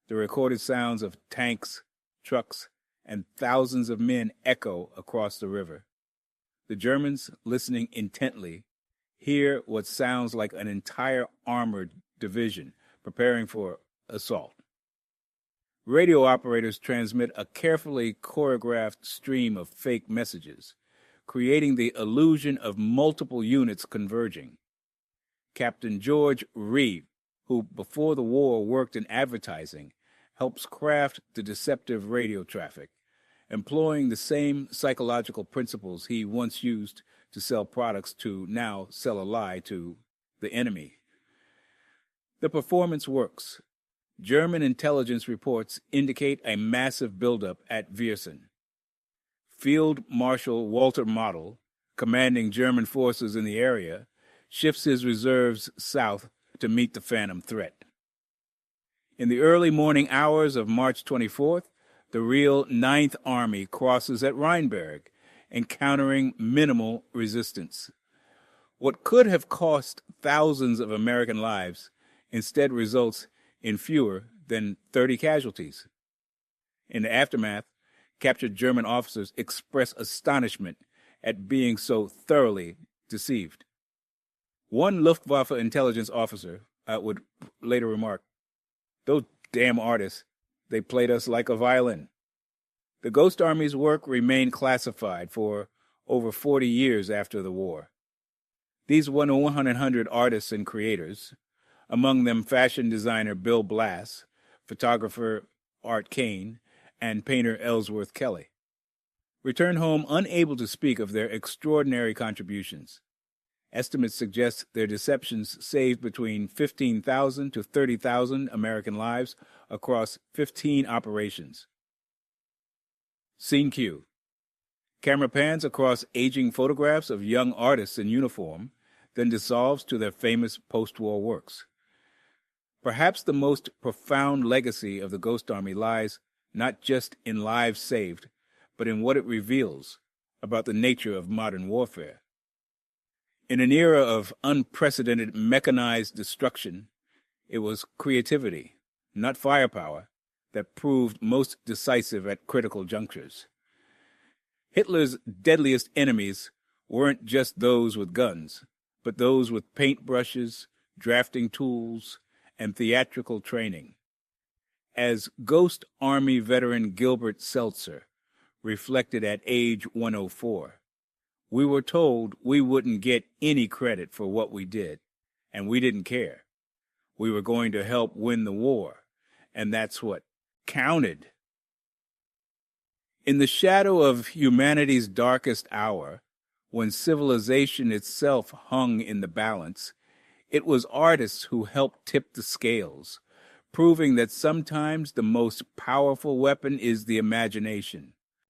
the recorded sounds of tanks, trucks, and thousands of men echo across the river. The Germans, listening intently, hear what sounds like an entire armored division preparing for assault. Radio operators transmit a carefully choreographed stream of fake messages, creating the illusion of multiple units converging. Captain George Reeve, who before the war worked in advertising, helps craft the deceptive radio traffic, employing the same psychological principles he once used to sell products to now sell a lie to the enemy. The performance works. German intelligence reports indicate a massive buildup at Viersen. Field Marshal Walter Model, commanding German forces in the area, shifts his reserves south to meet the phantom threat. In the early morning hours of March 24th, the real Ninth Army crosses at Rheinberg, encountering minimal resistance. What could have cost thousands of American lives instead results in fewer than 30 casualties. In the aftermath, captured German officers express astonishment at being so thoroughly deceived. One Luftwaffe intelligence officer would later remark, "Those damn artists, they played us like a violin." The Ghost Army's work remained classified for over 40 years after the war. These 100 artists and creators, among them fashion designer Bill Blass, photographer Art Kane, and painter Ellsworth Kelly, return home unable to speak of their extraordinary contributions. Estimates suggest their deceptions saved between 15,000 to 30,000 American lives across 15 operations. Scene Q. Camera pans across aging photographs of young artists in uniform, then dissolves to their famous post-war works. Perhaps the most profound legacy of the Ghost Army lies not just in lives saved, but in what it reveals about the nature of modern warfare. In an era of unprecedented mechanized destruction, it was creativity, not firepower, that proved most decisive at critical junctures. Hitler's deadliest enemies weren't just those with guns, but those with paintbrushes, drafting tools, and theatrical training. As Ghost Army veteran Gilbert Seltzer reflected at age 104, "We were told we wouldn't get any credit for what we did, and we didn't care. We were going to help win the war, and that's what counted." In the shadow of humanity's darkest hour, when civilization itself hung in the balance, it was artists who helped tip the scales, proving that sometimes the most powerful weapon is the imagination.